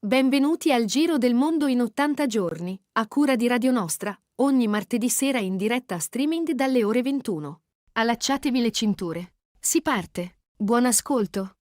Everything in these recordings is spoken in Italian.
Benvenuti al Giro del Mondo in 80 giorni, a cura di Radio Nostra, ogni martedì sera in diretta streaming dalle ore 21. Allacciatevi le cinture. Si parte. Buon ascolto.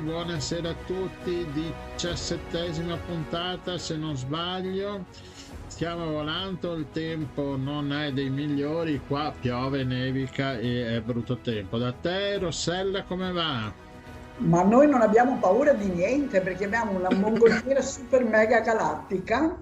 Buonasera a tutti, 17ª puntata se non sbaglio. Stiamo volando, il tempo non è dei migliori, qua piove, nevica e è brutto tempo. Da te Rossella come va? Ma noi non abbiamo paura di niente perché abbiamo una mongolfiera super mega galattica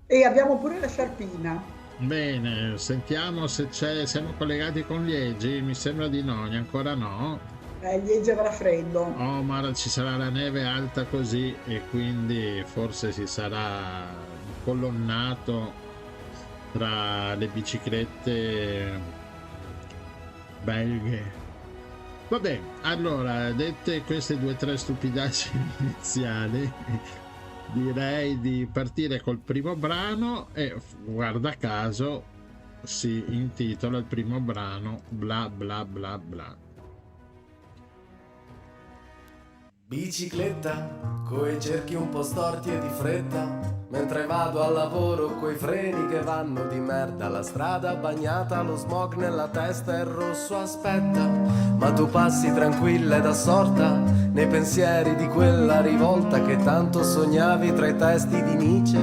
e abbiamo pure la sciarpina. Bene, sentiamo se siamo collegati con Liegi, mi sembra di no, ancora no. Liegi avrà freddo. Oh, ma ci sarà la neve alta così e quindi forse si sarà colonnato tra le biciclette belghe. Vabbè, allora, dette queste 2 o 3 stupidaggini iniziali, direi di partire col primo brano e guarda caso si intitola il primo brano Bla bla bla bla. Bicicletta, coi cerchi un po' storti e di fretta, mentre vado al lavoro coi freni che vanno di merda, la strada bagnata, lo smog nella testa e il rosso aspetta, ma tu passi tranquilla ed assorta nei pensieri di quella rivolta che tanto sognavi tra i testi di Nietzsche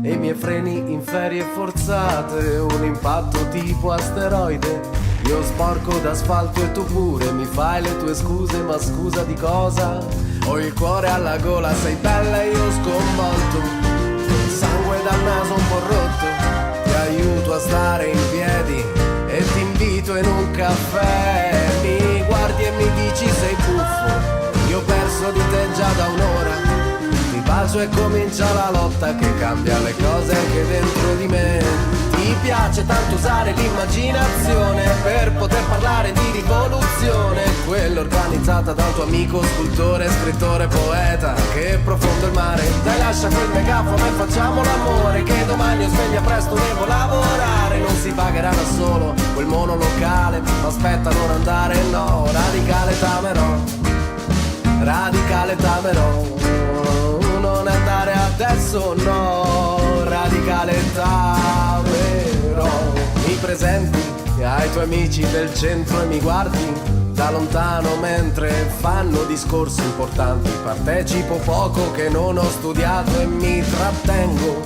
e i miei freni in ferie forzate, un impatto tipo asteroide. Io sporco d'asfalto e tu pure mi fai le tue scuse, ma scusa di cosa? Ho il cuore alla gola, sei bella e io sconvolto, il sangue dal naso un po' rotto, ti aiuto a stare in piedi e ti invito in un caffè. Mi guardi e mi dici sei buffo, io ho perso di te già da un'ora. Ti bacio e comincia la lotta che cambia le cose anche dentro di me. Ti piace tanto usare l'immaginazione per poter parlare di rivoluzione, quella organizzata dal tuo amico scultore, scrittore, poeta. Che profondo il mare, dai lascia quel megafono e facciamo l'amore, che domani io sveglia presto devo lavorare. Non si pagherà da solo quel monolocale, ma aspetta non andare, no. Radicale tamerò, radicale tamerò, non andare adesso, no. Radicale tamerò. Mi presenti ai tuoi amici del centro e mi guardi da lontano mentre fanno discorsi importanti. Partecipo poco che non ho studiato e mi trattengo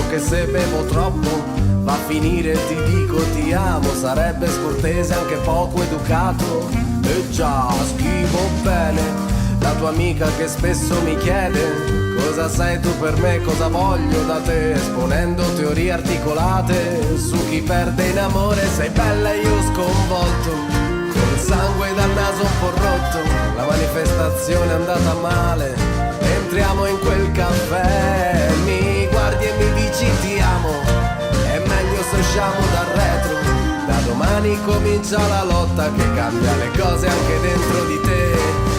che se bevo troppo va a finire ti dico ti amo. Sarebbe scortese anche poco educato e già scrivo bene. La tua amica che spesso mi chiede cosa sei tu per me, cosa voglio da te, esponendo teorie articolate su chi perde in amore. Sei bella e io sconvolto, col sangue dal naso un po' rotto, la manifestazione è andata male, entriamo in quel caffè. Mi guardi e mi dici ti amo, è meglio se usciamo dal retro. Da domani comincia la lotta che cambia le cose anche dentro di te.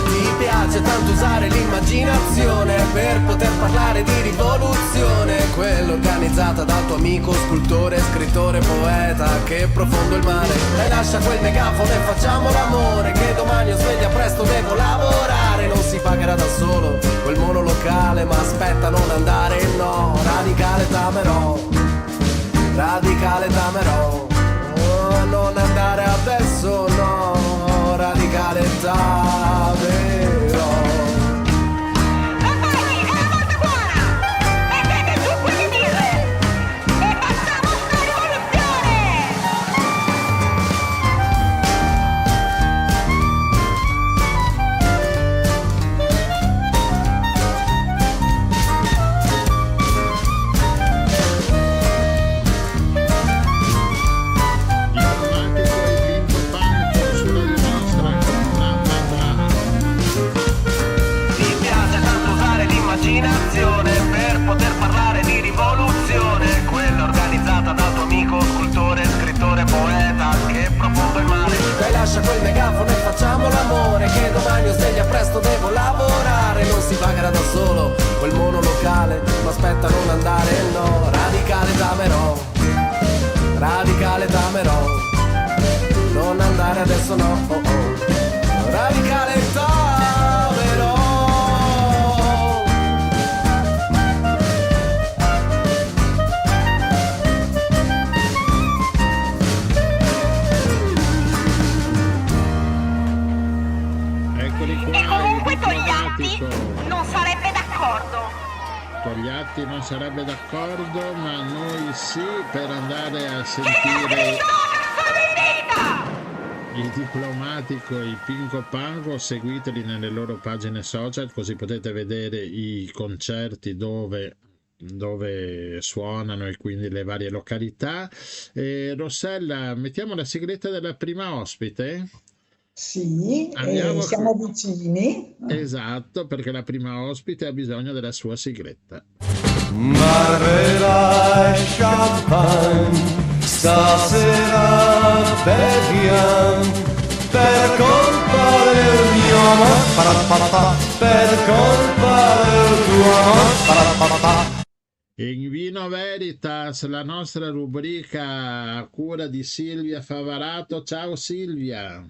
Ti piace tanto usare l'immaginazione per poter parlare di rivoluzione, quella organizzata dal tuo amico scultore, scrittore, poeta. Che profondo il mare, dai lascia quel megafono e facciamo l'amore, che domani io sveglia presto devo lavorare. Non si pagherà da solo quel monolocale, ma aspetta non andare, no. Radicale tamerò, radicale tamerò, oh, non andare adesso, no. Radicale tamerò. lascia quel megafono e facciamo l'amore, che domani io sveglia presto, devo lavorare. Non si pagherà da solo quel monolocale, ma aspetta non andare, no. Radicale damerò, radicale damerò, non andare adesso no, oh oh. Radicale damerò. Eccoli qua, E comunque il Togliatti diplomatico. non sarebbe d'accordo. Togliatti non sarebbe d'accordo, ma noi sì, per andare a Che sentire sono in vita! il diplomatico e il Pinco Panco. Seguiteli nelle loro pagine social, così potete vedere i concerti dove suonano e quindi le varie località. Rossella, mettiamo la sigletta della prima ospite? Sì, Andiamo siamo vicini. Esatto, perché la prima ospite ha bisogno della sua sigletta. Marvella e champagne, stasera beviamo, per colpa del mio amor, per colpa del tuo amor. In Vino Veritas, la nostra rubrica a cura di Silvia Favarato. Ciao Silvia.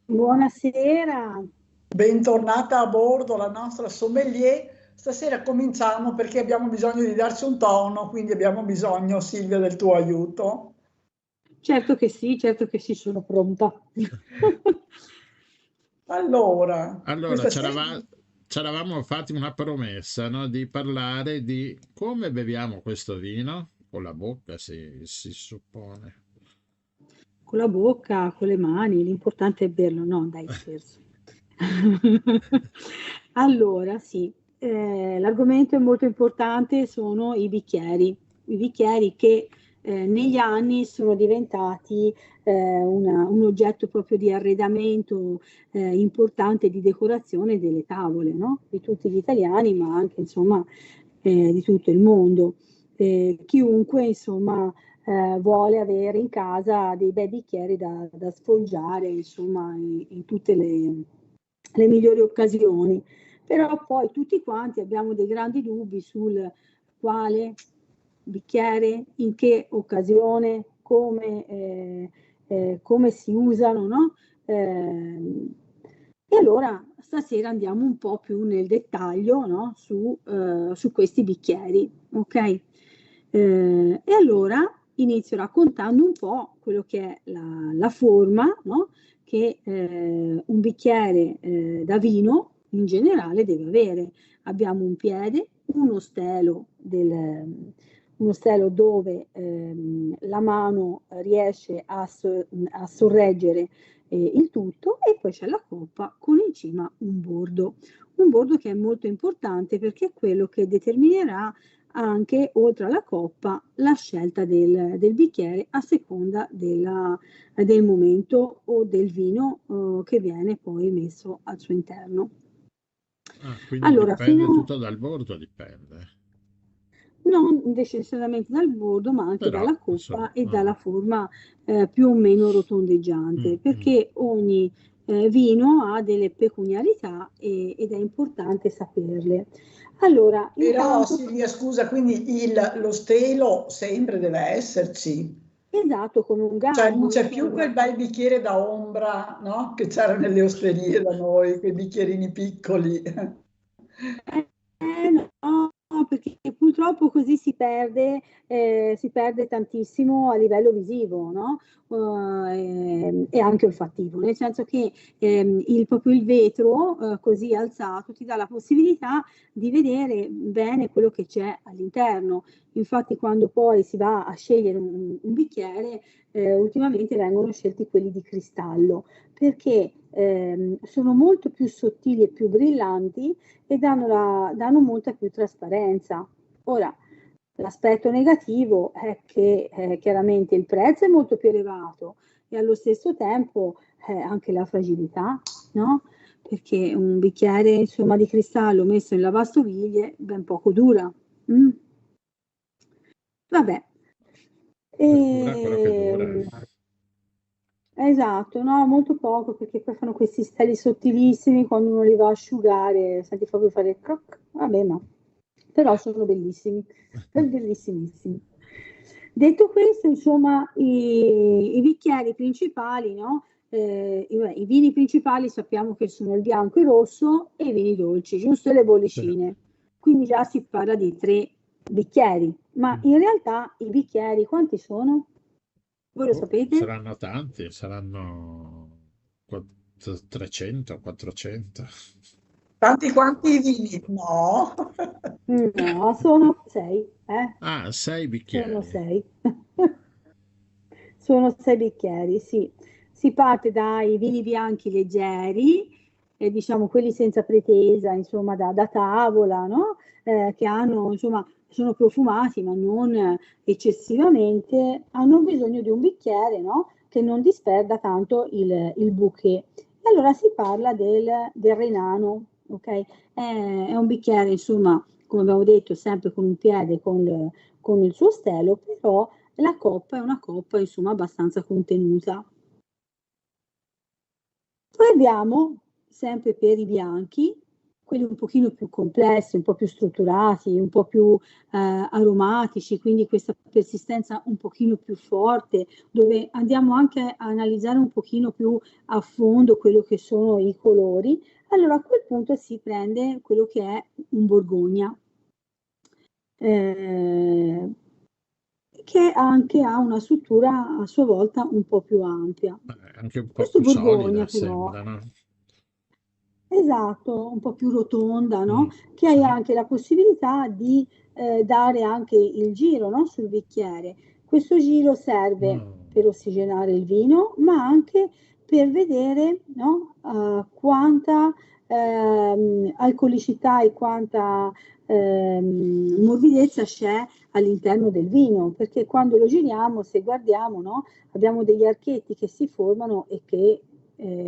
Buonasera. Bentornata a bordo, la nostra sommelier. Stasera cominciamo perché abbiamo bisogno di darci un tono, quindi abbiamo bisogno, Silvia, del tuo aiuto. Certo che sì, sono pronta. Allora, questa ci eravamo fatti una promessa, no? Di parlare di come beviamo questo vino, con la bocca si suppone. Con la bocca, con le mani, l'importante è berlo, no, dai, scherzo. Allora, sì, l'argomento è molto importante, sono i bicchieri che negli anni sono diventati un oggetto proprio di arredamento importante di decorazione delle tavole, no? Di tutti gli italiani, ma anche insomma di tutto il mondo. Chiunque insomma vuole avere in casa dei bei bicchieri da sfoggiare insomma in tutte le migliori occasioni. Però poi tutti quanti abbiamo dei grandi dubbi sul quale bicchiere, in che occasione, come si usano, no? E allora stasera andiamo un po' più nel dettaglio, no? su questi bicchieri, ok? E allora inizio raccontando un po' quello che è la forma, no? Che un bicchiere da vino in generale deve avere. Abbiamo un piede, uno stelo dove la mano riesce a sorreggere il tutto, e poi c'è la coppa con in cima un bordo che è molto importante perché è quello che determinerà anche, oltre alla coppa, la scelta del bicchiere a seconda del momento o del vino che viene poi messo al suo interno. Quindi allora, dipende tutto dal bordo, dipende. Non necessariamente dal bordo, ma anche Però, dalla coppa insomma, e dalla forma più o meno rotondeggiante, perché ogni vino ha delle peculiarità ed è importante saperle. Allora, Però intanto, Silvia, scusa, quindi lo stelo sempre deve esserci. esatto, come un Cioè gabbo. non c'è più quel bel bicchiere da ombra, no? Che c'era nelle osterie da noi, quei bicchierini piccoli. No, perché purtroppo così si perde tantissimo a livello visivo, no? E anche olfattivo, nel senso che proprio il vetro così alzato ti dà la possibilità di vedere bene quello che c'è all'interno. Infatti quando poi si va a scegliere un bicchiere, ultimamente vengono scelti quelli di cristallo, perché sono molto più sottili e più brillanti e danno molta più trasparenza. Ora, l'aspetto negativo è che chiaramente il prezzo è molto più elevato e allo stesso tempo anche la fragilità, no? Perché un bicchiere insomma di cristallo messo in lavastoviglie ben poco dura. Vabbè. Dura quello che dura. esatto, no, molto poco perché poi fanno questi steli sottilissimi quando uno li va a asciugare, senti proprio fare croc, vabbè, ma però sono bellissimi, bellissimissimi. Detto questo, insomma, i bicchieri principali, no? I vini principali sappiamo che sono il bianco, il rosso e i vini dolci, giusto? E le Sì. bollicine. Quindi già si parla di 3 bicchieri, ma in realtà i bicchieri quanti sono? Voi lo sapete? Saranno tanti, saranno 300, 400. Tanti quanti i vini? No. No, sono 6, eh? Ah, 6 Sono bicchieri. 6. Sono 6 bicchieri, sì. Si parte dai vini bianchi leggeri, diciamo quelli senza pretesa, insomma, da tavola, no? Che hanno, insomma, sono profumati, ma non eccessivamente, hanno bisogno di un bicchiere, no? Che non disperda tanto il bouquet. E allora si parla del Renano, ok? È un bicchiere, insomma, come abbiamo detto, sempre con un piede, con il suo stelo, però la coppa è una coppa, insomma, abbastanza contenuta. Poi abbiamo, sempre per i bianchi, quelli un pochino più complessi, un po' più strutturati, un po' più aromatici, quindi questa persistenza un pochino più forte, dove andiamo anche a analizzare un pochino più a fondo quello che sono i colori. Allora a quel punto si prende quello che è un Borgogna. Eh, che anche ha una struttura a sua volta un po' più ampia. Anche un po' Questo più solida, Borgogna però, sembra, no? esatto, un po' più rotonda, no? Mm, Che hai sì. anche la possibilità di dare anche il giro, no? Sul bicchiere. Questo giro serve Mm. per ossigenare il vino, ma anche per vedere, no? Quanta alcolicità e quanta morbidezza c'è all'interno del vino, perché quando lo giriamo, se guardiamo, no? Abbiamo degli archetti che si formano e che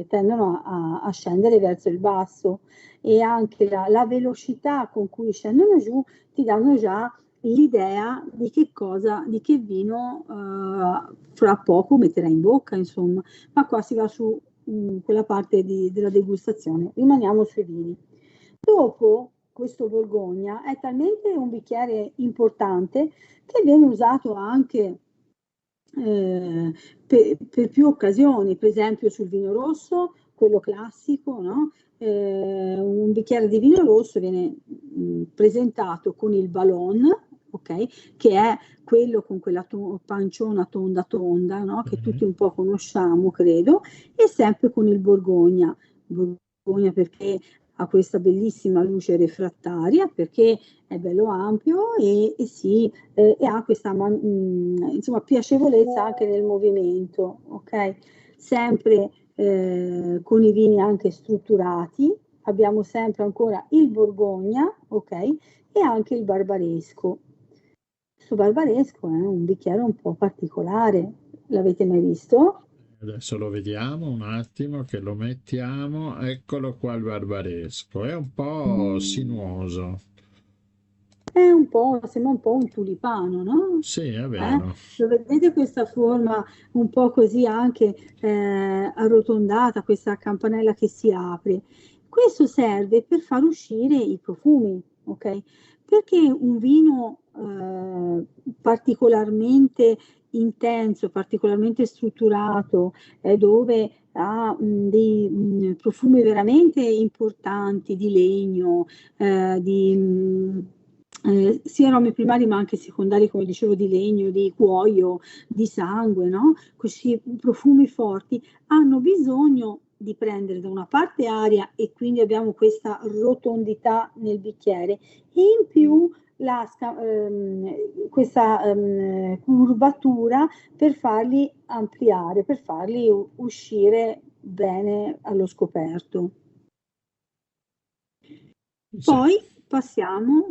tendono a scendere verso il basso, e anche la velocità con cui scendono giù ti danno già l'idea di che cosa, di che vino fra poco metterai in bocca, insomma. Ma qua si va su quella parte della degustazione. Rimaniamo sui vini. Dopo questo Borgogna è talmente un bicchiere importante che viene usato anche per più occasioni, per esempio sul vino rosso, quello classico, no? Un bicchiere di vino rosso viene presentato con il ballon, ok? Che è quello con quella panciona tonda tonda, no? Che tutti Mhm. un po' conosciamo, credo, e sempre con il Borgogna. Borgogna perché ha questa bellissima luce refrattaria, perché è bello ampio e ha questa insomma, piacevolezza anche nel movimento, ok? Sempre con i vini anche strutturati, abbiamo sempre ancora il Borgogna, ok? E anche il Barbaresco. Questo Barbaresco è un bicchiere un po' particolare, l'avete mai visto? Adesso lo vediamo un attimo che lo mettiamo. Eccolo qua il barbaresco. È un po' sinuoso. È un po', sembra un po' un tulipano, no? Sì, è vero. Lo vedete questa forma un po' così anche arrotondata, questa campanella che si apre. Questo serve per far uscire i profumi, ok? Perché un vino particolarmente intenso, particolarmente strutturato, dove ha dei profumi veramente importanti di legno, sia aromi primari ma anche secondari, come dicevo, di legno, di cuoio, di sangue, no? Questi profumi forti hanno bisogno di prendere da una parte aria e quindi abbiamo questa rotondità nel bicchiere e in più questa curvatura per farli ampliare, per farli uscire bene allo scoperto. Sì, Poi passiamo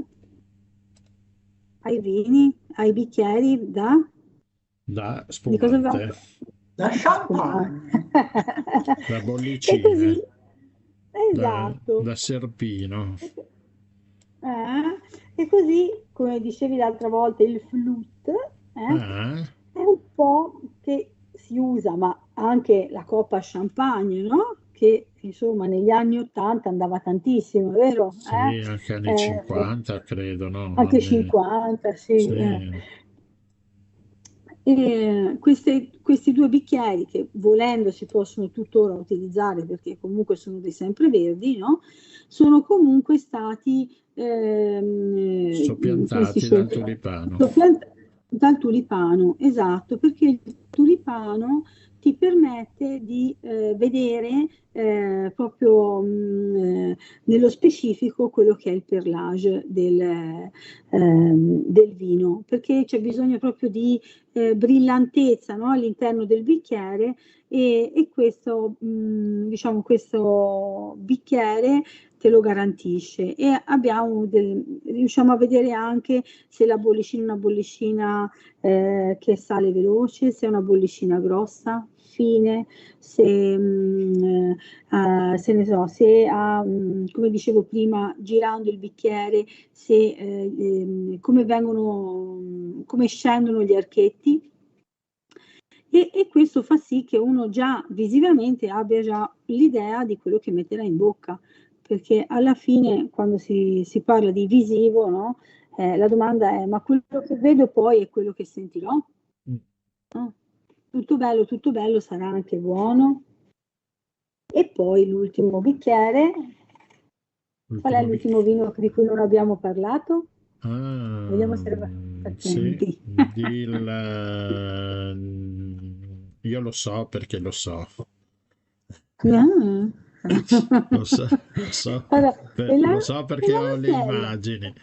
ai vini, ai bicchieri da di cosa avevamo spumante, Da spumare. champagne. da E bollicine, così, esatto. da serpino. E così, come dicevi l'altra volta, il flute Ah, è un po' che si usa, ma anche la coppa champagne, no? Che insomma negli anni 80 andava tantissimo, vero? Sì, anche anni 50 credo, no? Anche 50, sì. Sì. E questi due bicchieri che volendo si possono tuttora utilizzare perché comunque sono dei sempreverdi, no? Sono comunque stati come si Soppiantati dice? dal tulipano. Dal tulipano, esatto, perché il tulipano ti permette di vedere proprio nello specifico quello che è il perlage del vino, perché c'è bisogno proprio di brillantezza, no? All'interno del bicchiere e questo, diciamo, questo bicchiere te lo garantisce e riusciamo a vedere anche se la bollicina è una bollicina che sale veloce, se è una bollicina grossa, fine, se ne so, se ha, come dicevo prima, girando il bicchiere, se come scendono gli archetti. E questo fa sì che uno già visivamente abbia già l'idea di quello che metterà in bocca, perché alla fine quando si parla di visivo, no? La domanda è: ma quello che vedo poi è quello che sentirò? No? Tutto bello, sarà anche buono. E poi l'ultimo bicchiere. Qual è l'ultimo vino di cui non abbiamo parlato? Vediamo se Sì, attenti. io lo so perché lo so. Ah. Lo so, lo so, Allora, lo so e perché la ho le Martella? immagini.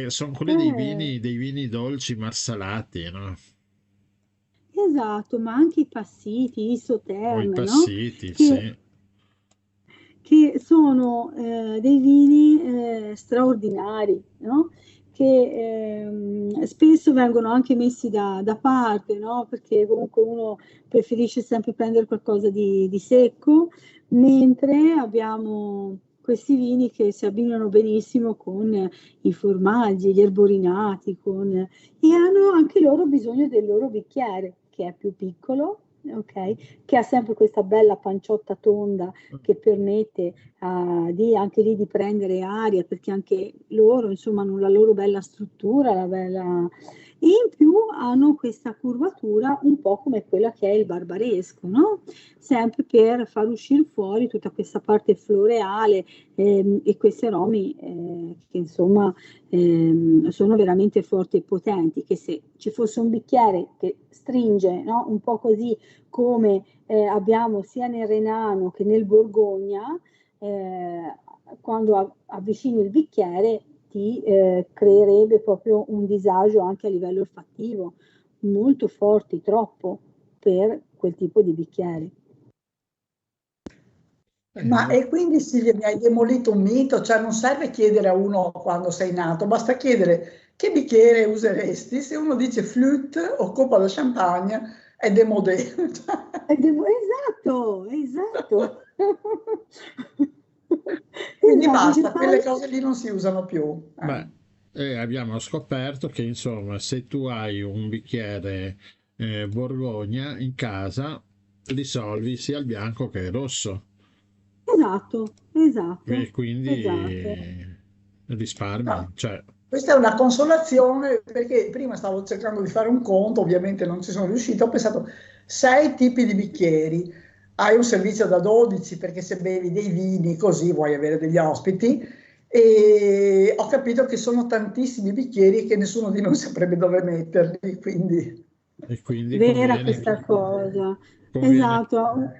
Sono quelli Eh, dei vini dolci marsalati, no? esatto, ma anche i passiti, i O i Sauternes, no? passiti, Che, sì. che sono dei vini straordinari, no? Che spesso vengono anche messi da parte, no? Perché comunque uno preferisce sempre prendere qualcosa di secco, mentre abbiamo questi vini che si abbinano benissimo con i formaggi, gli erborinati, e hanno anche loro bisogno del loro bicchiere, che è più piccolo, ok? Che ha sempre questa bella panciotta tonda che permette anche lì di prendere aria, perché anche loro, insomma, hanno la loro bella struttura, e in più hanno questa curvatura un po' come quella che è il barbaresco, no? Sempre per far uscire fuori tutta questa parte floreale e questi aromi che insomma sono veramente forti e potenti, che se ci fosse un bicchiere che stringe, no? Un po' così come abbiamo sia nel Renano che nel Borgogna, quando avvicini il bicchiere ti creerebbe proprio un disagio anche a livello olfattivo, molto forti, troppo per quel tipo di bicchiere. Ma e quindi Silvia mi hai demolito un mito, cioè non serve chiedere a uno quando sei nato, basta chiedere che bicchiere useresti, se uno dice flûte o coppa da champagne è démodé. Esatto, esatto. Quindi Esatto, basta, quelle cose lì non si usano più. Beh, abbiamo scoperto che insomma, se tu hai un bicchiere Borgogna in casa, risolvi sia il bianco che il rosso esatto, esatto, e quindi esatto. risparmi. No, Cioè, questa è una consolazione perché prima stavo cercando di fare un conto, ovviamente non ci sono riuscita, ho pensato 6 tipi di bicchieri, hai un servizio da 12 perché se bevi dei vini così vuoi avere degli ospiti e ho capito che sono tantissimi bicchieri che nessuno di noi saprebbe dove metterli, quindi e quindi Vera questa cosa. conviene, Esatto,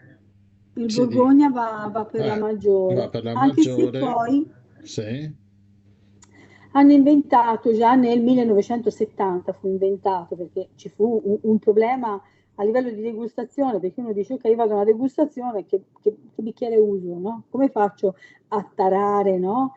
il si di- Borgogna va per la va maggiore, per la anche se maggiore, poi sì, hanno inventato già nel 1970, fu inventato perché ci fu un problema a livello di degustazione, perché uno dice ok, vado a una degustazione, che bicchiere uso, no? Come faccio a tarare, no?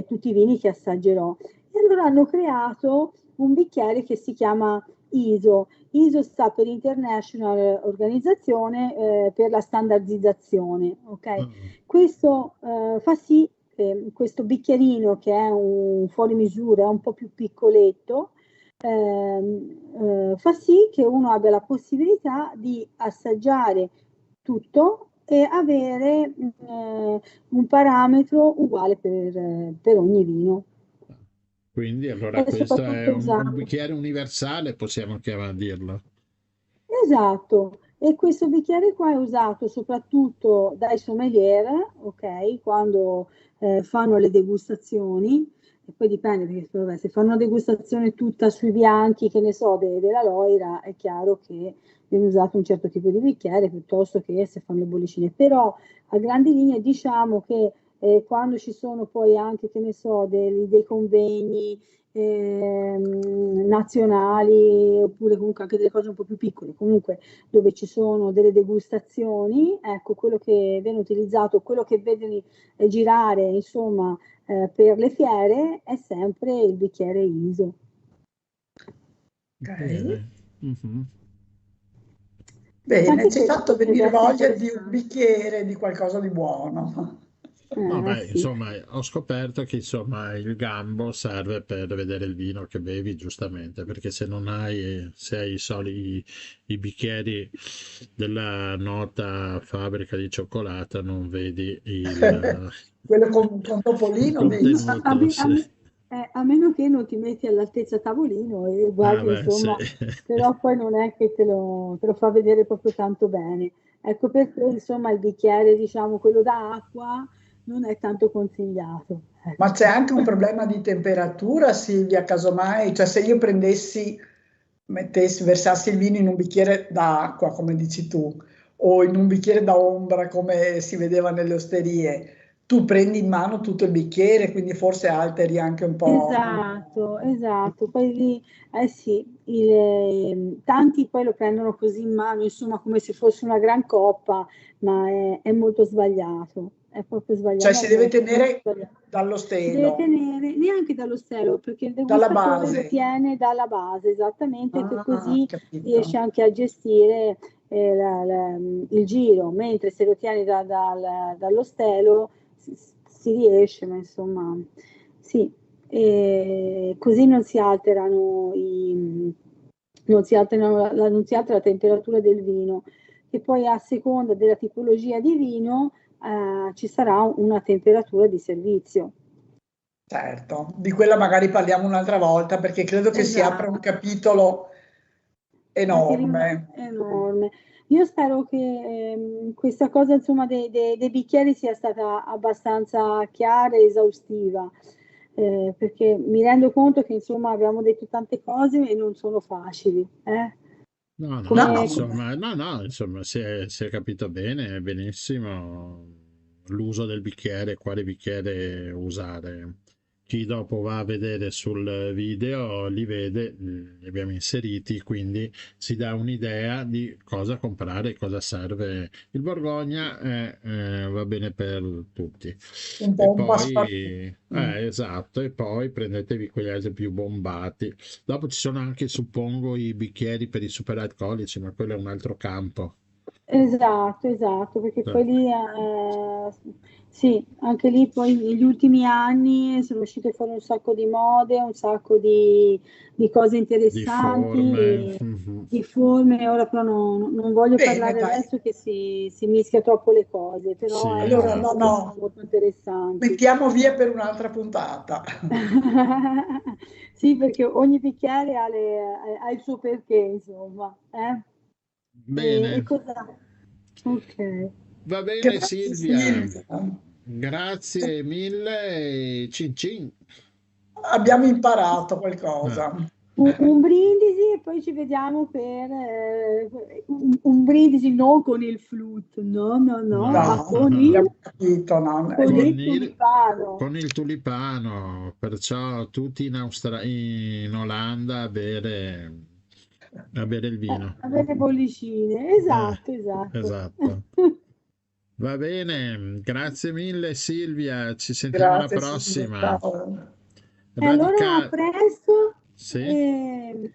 Tutti i vini che assaggerò? E allora hanno creato un bicchiere che si chiama ISO. ISO sta per International Organizzazione per la standardizzazione, ok? Questo fa sì che questo bicchierino che è un fuori misura, è un po' più piccoletto, fa sì che uno abbia la possibilità di assaggiare tutto e avere un parametro uguale per ogni vino. Quindi allora E questo è soprattutto un usato. bicchiere universale, possiamo dirlo. Esatto, e questo bicchiere qua è usato soprattutto dai sommelier, ok? Quando fanno le degustazioni, e poi dipende perché vabbè, se fanno una degustazione tutta sui bianchi, che ne so, della Loira, è chiaro che viene usato un certo tipo di bicchiere piuttosto che se fanno le bollicine. Però a grandi linee diciamo che quando ci sono poi anche, che ne so, dei convegni nazionali oppure comunque anche delle cose un po' più piccole, comunque dove ci sono delle degustazioni, ecco quello che viene utilizzato, quello che vedi girare insomma per le fiere è sempre il bicchiere ISO. Bene. Mhm. Bene, Anche ci hai questo fatto potrebbe venire essere voglia di un interessante. bicchiere di qualcosa di buono. No, beh, Sì. insomma, ho scoperto che insomma il gambo serve per vedere il vino che bevi, giustamente, perché se non hai, se hai i bicchieri della nota fabbrica di cioccolata, non vedi Quello con il Topolino, dici? contenuto. Sì. A meno che non ti metti all'altezza tavolino e Ah, guardi, beh, sì. insomma, però poi non è che te lo fa vedere proprio tanto bene. Ecco perché, insomma, il bicchiere, diciamo, quello da acqua, non è tanto consigliato. Ma c'è Ecco. anche un problema di temperatura, Silvia, casomai, cioè se io versassi il vino in un bicchiere d'acqua, come dici tu, o in un bicchiere da ombra, come si vedeva nelle osterie, tu prendi in mano tutto il bicchiere, quindi forse alteri anche un po'. Esatto, esatto. Poi lì, eh sì, tanti poi lo prendono così in mano, insomma, come se fosse una gran coppa, ma è molto sbagliato. È proprio Cioè sbagliato, si è deve molto, molto tenere sbagliato. dallo Si deve stelo, tenere neanche dallo stelo, perché il dalla degustatore lo base. tiene dalla base, esattamente, che Ah, così riesce capito. anche a gestire il giro, mentre se lo tieni dallo stelo si riesce, ma insomma, sì, e così non si alterano non si altera la temperatura del vino, che poi a seconda della tipologia di vino ci sarà una temperatura di servizio. Certo, di quella magari parliamo un'altra volta perché credo che si apra un Esatto, capitolo anche lì enorme. è enorme. Io spero che questa cosa, insomma, dei bicchieri sia stata abbastanza chiara e esaustiva, perché mi rendo conto che, insomma, abbiamo detto tante cose e non sono facili. No, no, No, ma Come, insomma, no, insomma, si è capito bene, benissimo l'uso del bicchiere, quale bicchiere usare. Chi dopo va a vedere sul video li vede, li abbiamo inseriti, quindi si dà un'idea di cosa comprare, cosa serve. Il Borgogna va bene per tutti. un E po' un passaporto. poi, esatto, e poi prendetevi quegli altri più bombati. Dopo ci sono anche, suppongo, i bicchieri per i superalcolici, ma quello è un altro campo. esatto, perché Eh, poi lì, sì, anche lì poi negli ultimi anni sono uscite fuori un sacco di mode, un sacco di cose di forme. interessanti, Mhm. di forme. Ora però non voglio Bene, parlare dai. adesso che si mischia troppo le cose, però Sì, Allora, ecco, no, esatto. sono no, molto interessanti. mettiamo via per un'altra puntata. Sì, perché ogni bicchiere ha il suo perché, insomma. E Bene, cosa? Ok. va bene Grazie Silvia, Silvia. grazie mille e cin cin. Abbiamo imparato Eh, qualcosa. Un brindisi e poi ci vediamo per un brindisi non con il flute, no, ma no, No, con abbiamo capito, no? con il con il, tulipano. con il tulipano, perciò tutti in Olanda a bere il vino. Avere bollicine, Eh, esatto. esatto. Va bene, grazie mille Silvia, ci sentiamo alla Grazie Silvia, prossima. ciao. E allora a Radica... presto Sì? eh,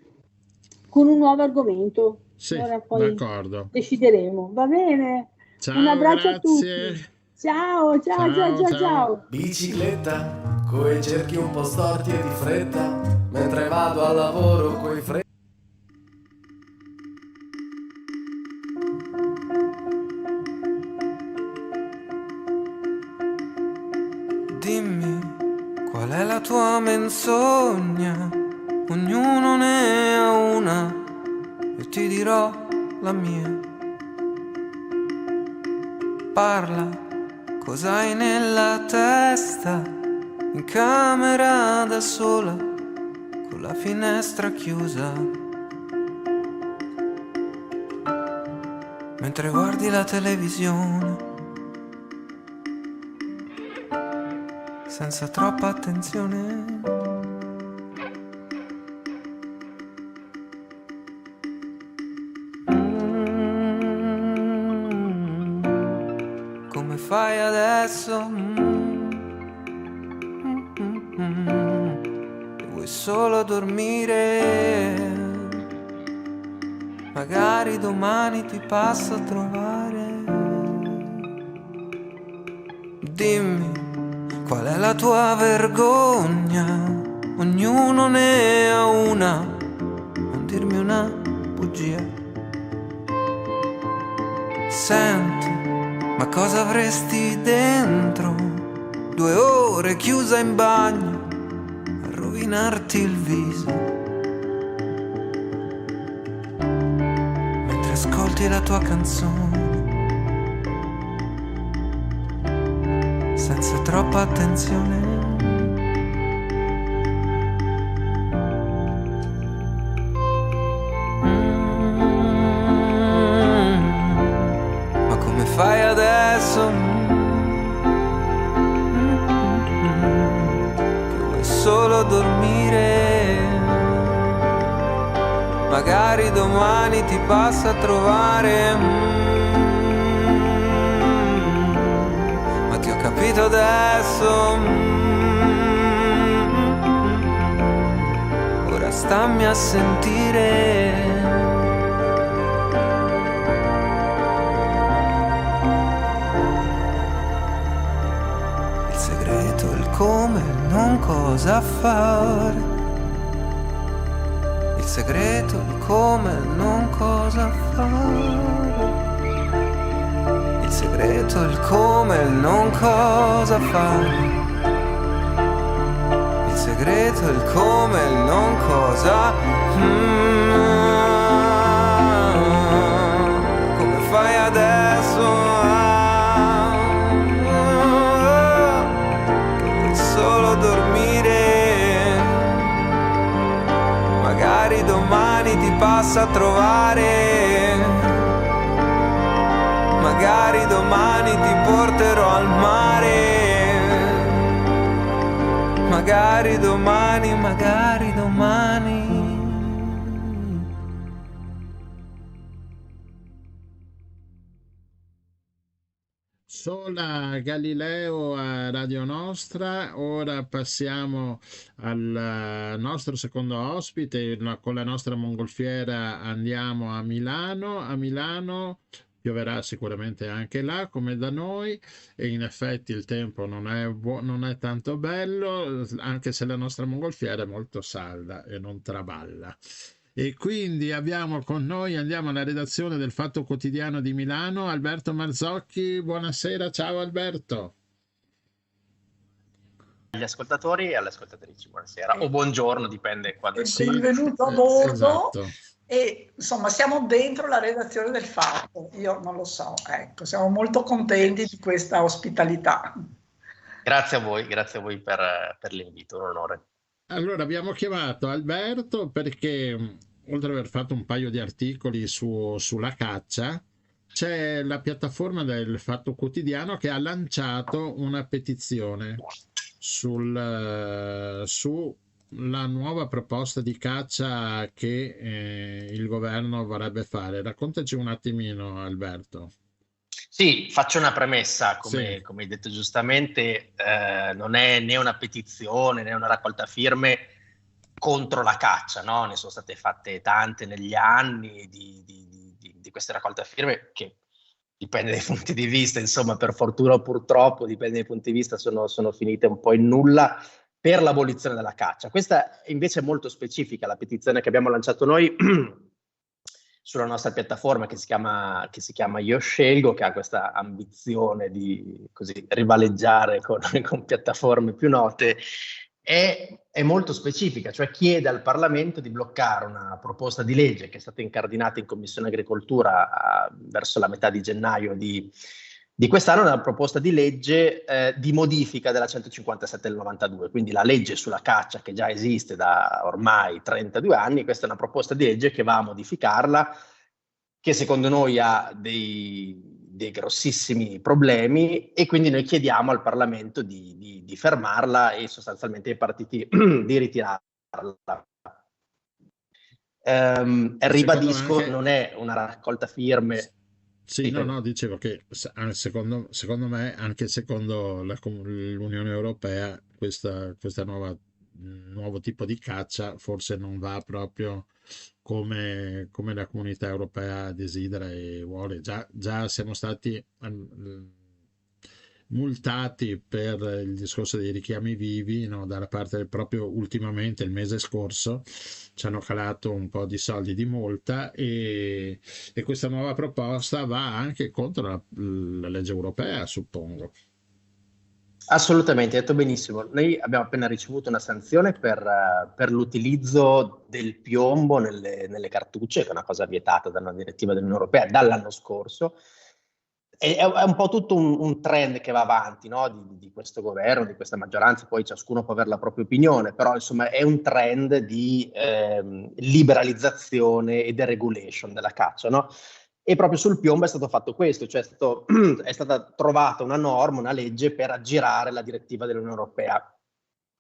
con un nuovo argomento. Sì, Allora poi d'accordo. decideremo. Va bene? Un Ciao, abbraccio a grazie. tutti. Ciao, ciao, ciao, Ciao, ciao, ciao. ciao. Bicicletta, coi cerchi un po' storti e di fretta, mentre vado al lavoro coi freni. Dimmi qual è la tua menzogna, ognuno ne ha una, io ti dirò la mia. Parla, cos'hai nella testa, in camera da sola, con la finestra chiusa. Mentre guardi la televisione, senza troppa attenzione. Come fai adesso? Vuoi solo dormire? Magari domani ti passo a trovare. Dimmi qual è la tua vergogna, ognuno ne ha una, non dirmi una bugia. Senti, ma cosa avresti dentro? 2 ore chiusa in bagno a rovinarti il viso, mentre ascolti la tua canzone, senza troppa attenzione. Ma come fai adesso? Che vuoi solo dormire? Magari domani ti passo a trovare. Capito adesso, ora stammi a sentire. Il segreto, il come, il non cosa fare. Il segreto, il come, il non cosa fare. Il segreto, il come, il non cosa fare. Il segreto, il come, il non cosa. Come fai adesso? Vuoi solo dormire? Magari domani ti passo a trovare. Magari domani ti porterò al mare. Magari domani, magari domani. Sola Galileo a Radio Nostra. Ora passiamo al nostro secondo ospite. Con la nostra mongolfiera andiamo a Milano. A Milano pioverà sicuramente anche là come da noi, e in effetti il tempo non è tanto bello, anche se la nostra mongolfiera è molto salda e non traballa. E quindi abbiamo con noi, andiamo alla redazione del Fatto Quotidiano di Milano, Alberto Marzocchi. Buonasera, ciao Alberto. Agli ascoltatori e alle ascoltatrici, buonasera, o buongiorno, dipende quando. Benvenuto a bordo. Esatto. E insomma siamo dentro la redazione del Fatto, io non lo so, ecco, siamo molto contenti di questa ospitalità. Grazie a voi per l'invito, un onore. Allora abbiamo chiamato Alberto perché, oltre ad aver fatto un paio di articoli sulla caccia, c'è la piattaforma del Fatto Quotidiano che ha lanciato una petizione sulla nuova proposta di caccia che il governo vorrebbe fare. Raccontaci un attimino, Alberto. Sì, faccio una premessa, Sì. come hai detto giustamente, non è né una petizione né una raccolta firme contro la caccia, no? Ne sono state fatte tante negli anni di queste raccolte firme, che dipende dai punti di vista, insomma, per fortuna o purtroppo, dipende dai punti di vista, sono finite un po' in nulla, per l'abolizione della caccia. Questa invece è molto specifica, la petizione che abbiamo lanciato noi sulla nostra piattaforma che si chiama Io Scelgo, che ha questa ambizione di così rivaleggiare con piattaforme più note, è molto specifica, cioè chiede al Parlamento di bloccare una proposta di legge che è stata incardinata in Commissione Agricoltura verso la metà di gennaio di quest'anno, una proposta di legge di modifica della 157 del 92, quindi la legge sulla caccia che già esiste da ormai 32 anni. Questa è una proposta di legge che va a modificarla, che secondo noi ha dei grossissimi problemi, e quindi noi chiediamo al Parlamento di fermarla e sostanzialmente ai partiti di ritirarla. Ribadisco, anche... non è una raccolta firme. Sì, no, dicevo che secondo me, anche secondo l'Unione Europea, questa nuovo tipo di caccia forse non va proprio come la comunità europea desidera e vuole. Già siamo stati multati per il discorso dei richiami vivi, no? Dalla parte proprio ultimamente, il mese scorso, ci hanno calato un po' di soldi di multa, e questa nuova proposta va anche contro la legge europea, suppongo. Assolutamente, hai detto benissimo. Noi abbiamo appena ricevuto una sanzione per l'utilizzo del piombo nelle cartucce, che è una cosa vietata da una direttiva dell'Unione Europea dall'anno scorso. È un po' tutto un trend che va avanti, no? di questo governo, di questa maggioranza. Poi ciascuno può avere la propria opinione, però insomma è un trend di liberalizzazione e deregulation della caccia, no? E proprio sul piombo è stato fatto questo, cioè è stata trovata una norma, una legge per aggirare la direttiva dell'Unione Europea.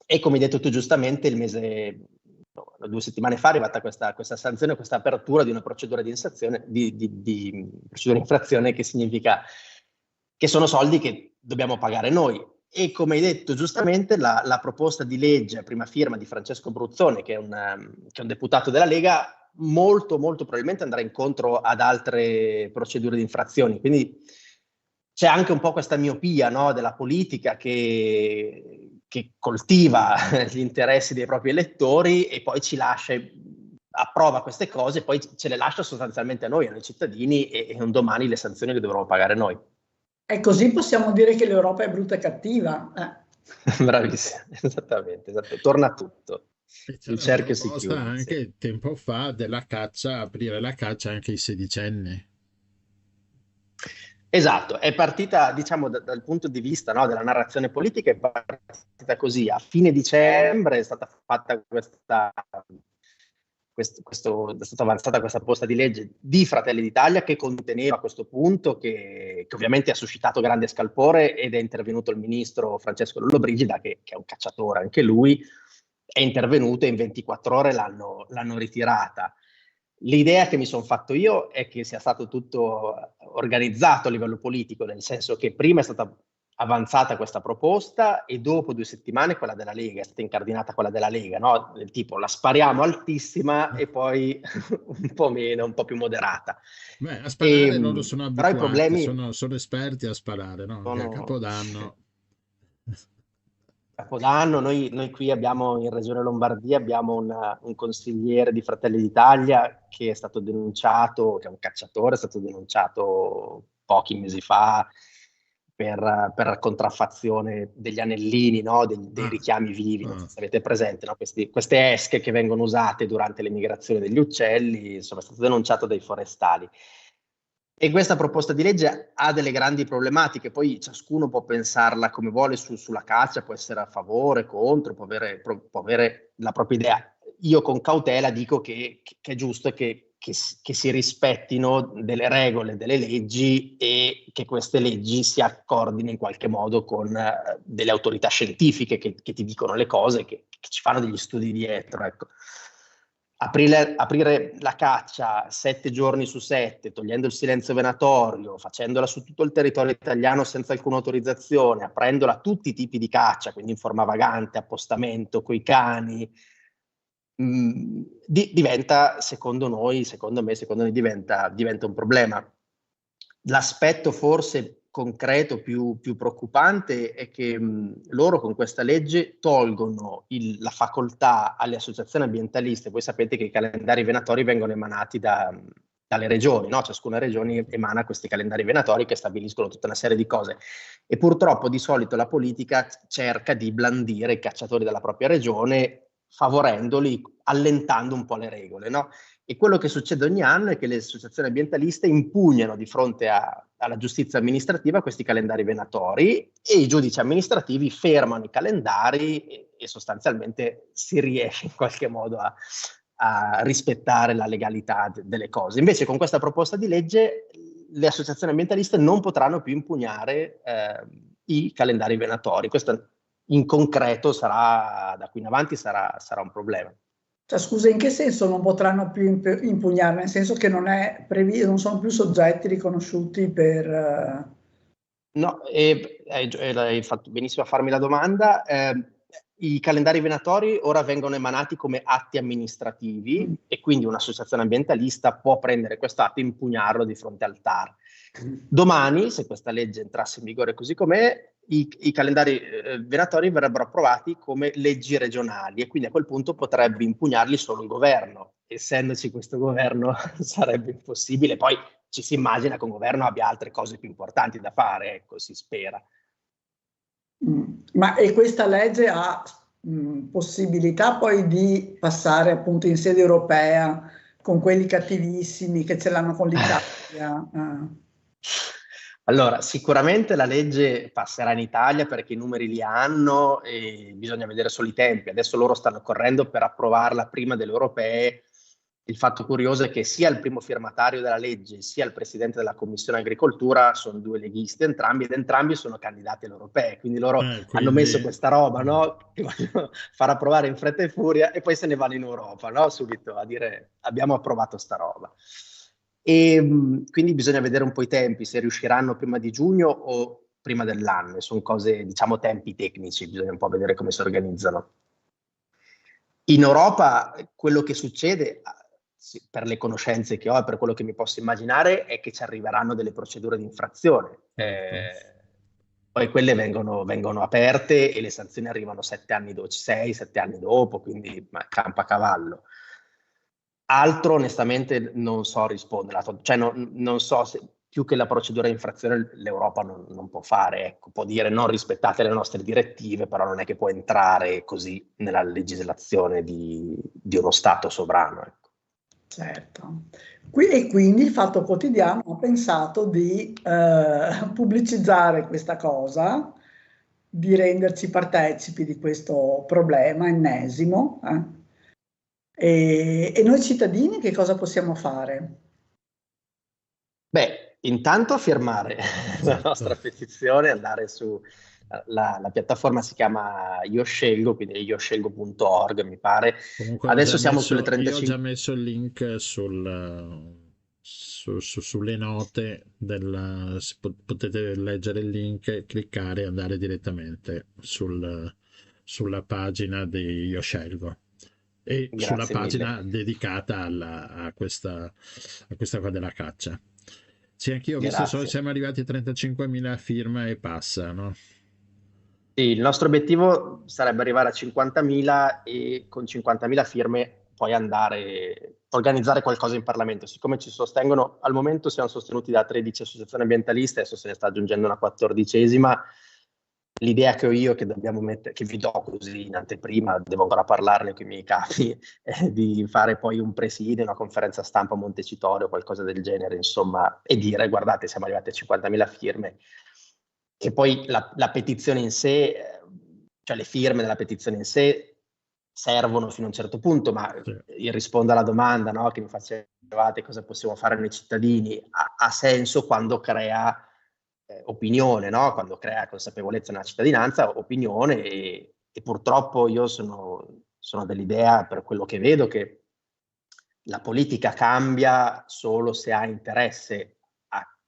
E come hai detto tu giustamente, 2 settimane fa è arrivata questa sanzione, questa apertura di una procedura di procedura di infrazione, che significa che sono soldi che dobbiamo pagare noi. E come hai detto giustamente, la proposta di legge a prima firma di Francesco Bruzzone, che è un deputato della Lega, molto probabilmente andrà incontro ad altre procedure di infrazione. Quindi c'è anche un po' questa miopia, no, della politica che coltiva gli interessi dei propri elettori e poi approva queste cose, poi ce le lascia sostanzialmente a noi cittadini, e un domani le sanzioni le dovremo pagare noi. E così possiamo dire che l'Europa è brutta e cattiva. Bravissimo, esattamente, torna tutto. Il cerchio si chiude. Anche tempo fa della caccia, aprire la caccia anche ai sedicenni. Esatto, è partita, diciamo, dal punto di vista, no, della narrazione politica, è partita così. A fine dicembre è stata fatta è stata avanzata questa proposta di legge di Fratelli d'Italia, che conteneva a questo punto, che ovviamente ha suscitato grande scalpore, ed è intervenuto il ministro Francesco Lollobrigida, che è un cacciatore anche lui, è intervenuto e in 24 ore l'hanno ritirata. L'idea che mi sono fatto io è che sia stato tutto organizzato a livello politico, nel senso che prima è stata avanzata questa proposta e dopo 2 settimane quella della Lega, è stata incardinata quella della Lega, no? Del tipo, la spariamo altissima e poi un po' meno, un po' più moderata. Beh, a sparare loro sono abituati, però i problemi sono esperti a sparare, no? Che a Capodanno... Capodanno, noi qui abbiamo in Regione Lombardia abbiamo un consigliere di Fratelli d'Italia che è stato denunciato, che è un cacciatore, è stato denunciato pochi mesi fa per contraffazione degli anellini, no? dei richiami vivi. Non so se avete presente, no? Queste esche che vengono usate durante le migrazioni degli uccelli, insomma è stato denunciato dai forestali. E questa proposta di legge ha delle grandi problematiche, poi ciascuno può pensarla come vuole sulla caccia, può essere a favore, contro, può avere la propria idea. Io con cautela dico che è giusto che si rispettino delle regole, delle leggi, e che queste leggi si accordino in qualche modo con delle autorità scientifiche che ti dicono le cose, che ci fanno degli studi dietro, ecco. Aprire la caccia 7 giorni su 7, togliendo il silenzio venatorio, facendola su tutto il territorio italiano senza alcuna autorizzazione, aprendola a tutti i tipi di caccia, quindi in forma vagante, appostamento, coi cani, diventa, secondo me, diventa un problema. L'aspetto forse concreto più preoccupante è che loro con questa legge tolgono la facoltà alle associazioni ambientaliste. Voi sapete che i calendari venatori vengono emanati dalle regioni, no? Ciascuna regione emana questi calendari venatori che stabiliscono tutta una serie di cose e purtroppo di solito la politica cerca di blandire i cacciatori della propria regione favorendoli, allentando un po' le regole, no? E quello che succede ogni anno è che le associazioni ambientaliste impugnano di fronte alla giustizia amministrativa questi calendari venatori e i giudici amministrativi fermano i calendari e sostanzialmente si riesce in qualche modo a rispettare la legalità delle cose. Invece con questa proposta di legge le associazioni ambientaliste non potranno più impugnare i calendari venatori. Questo in concreto sarà, da qui in avanti sarà un problema. Cioè, scusa, in che senso non potranno più impugnare? Nel senso che non è previsto, non sono più soggetti riconosciuti per... No, hai fatto benissimo a farmi la domanda. I calendari venatori ora vengono emanati come atti amministrativi e quindi un'associazione ambientalista può prendere questo atto e impugnarlo di fronte al TAR. Domani, se questa legge entrasse in vigore così com'è, i calendari venatori verrebbero approvati come leggi regionali e quindi a quel punto potrebbe impugnarli solo il governo. Essendoci questo governo sarebbe impossibile. Poi ci si immagina che un governo abbia altre cose più importanti da fare, ecco, si spera. Ma e questa legge ha possibilità poi di passare appunto in sede europea con quelli cattivissimi che ce l'hanno con l'Italia? Allora, sicuramente la legge passerà in Italia perché i numeri li hanno e bisogna vedere solo i tempi. Adesso loro stanno correndo per approvarla prima delle europee. Il fatto curioso è che sia il primo firmatario della legge sia il presidente della Commissione Agricoltura sono due leghisti entrambi ed entrambi sono candidati alle europee, quindi loro hanno messo questa roba, no? Che vogliono far approvare in fretta e furia e poi se ne vanno in Europa, no? Subito a dire abbiamo approvato sta roba. E quindi bisogna vedere un po' i tempi, se riusciranno prima di giugno o prima dell'anno. Sono cose, diciamo, tempi tecnici, bisogna un po' vedere come si organizzano. In Europa quello che succede, per le conoscenze che ho e per quello che mi posso immaginare, è che ci arriveranno delle procedure di infrazione. Poi quelle vengono aperte e le sanzioni arrivano 7 anni dopo, 6-7 anni dopo, quindi campa a cavallo. Altro onestamente non so rispondere, cioè non so se più che la procedura di infrazione l'Europa non può fare, ecco, può dire non rispettate le nostre direttive, però non è che può entrare così nella legislazione di uno Stato sovrano. Ecco. Certo. E quindi il Fatto Quotidiano ha pensato di pubblicizzare questa cosa, di renderci partecipi di questo problema ennesimo. E noi cittadini che cosa possiamo fare? Beh, intanto firmare la nostra petizione, andare su la piattaforma si chiama Io Scelgo, quindi ioscelgo.org mi pare. Comunque adesso siamo sulle 35. Io ho già messo il link sulle note potete leggere il link, cliccare e andare direttamente sulla pagina di Io Scelgo. E Grazie sulla pagina mille. dedicata a questa qua della caccia. Sì, anch'io ho visto, siamo arrivati a 35.000 firme e passa, no? Sì, il nostro obiettivo sarebbe arrivare a 50.000 e con 50.000 firme poi organizzare qualcosa in Parlamento. Siccome ci sostengono, al momento siamo sostenuti da 13 associazioni ambientaliste, adesso se ne sta aggiungendo una 14ª. L'idea che ho io, che dobbiamo che vi do così in anteprima, devo ancora parlarne con i miei capi, è di fare poi un presidio, una conferenza stampa a Montecitorio, qualcosa del genere, insomma, e dire guardate siamo arrivati a 50.000 firme, che poi la petizione in sé, cioè le firme della petizione in sé servono fino a un certo punto, ma io rispondo alla domanda, no, che mi facevate cosa possiamo fare noi cittadini, ha senso quando crea opinione, no? Quando crea consapevolezza nella cittadinanza, opinione e purtroppo io sono dell'idea, per quello che vedo, che la politica cambia solo se ha interesse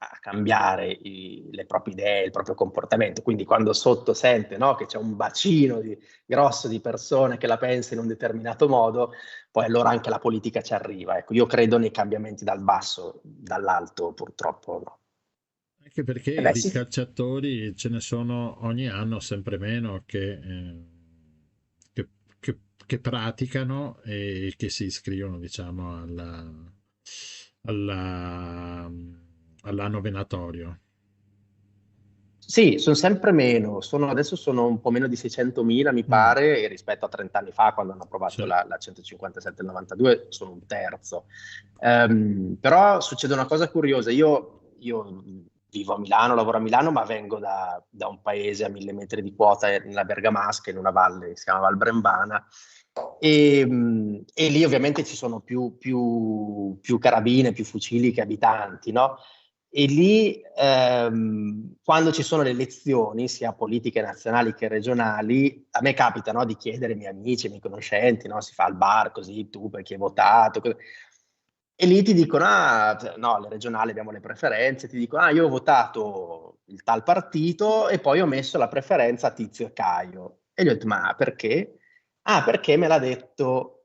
a cambiare le proprie idee, il proprio comportamento. Quindi quando sotto sente, no, che c'è un bacino grosso di persone che la pensa in un determinato modo, poi allora anche la politica ci arriva. Ecco, io credo nei cambiamenti dal basso, dall'alto purtroppo no. Anche perché di cacciatori ce ne sono ogni anno sempre meno che praticano e che si iscrivono, diciamo, all'anno venatorio. Sì, sono sempre meno, adesso sono un po' meno di 600.000 mi pare, e rispetto a 30 anni fa quando hanno approvato Sì. la 157 e il 92 sono un terzo. Però succede una cosa curiosa, io vivo a Milano, lavoro a Milano, ma vengo da un paese a 1000 metri di quota nella Bergamasca, in una valle che si chiama Val Brembana, e lì ovviamente ci sono più carabine, più fucili che abitanti, no? E lì, quando ci sono le elezioni, sia politiche nazionali che regionali, a me capita, no, di chiedere ai miei amici, ai miei conoscenti, no, si fa al bar così, tu per chi hai votato, e lì ti dicono, no, le regionali abbiamo le preferenze, ti dicono, io ho votato il tal partito e poi ho messo la preferenza a Tizio e Caio. E gli ho detto, ma perché? Perché me l'ha detto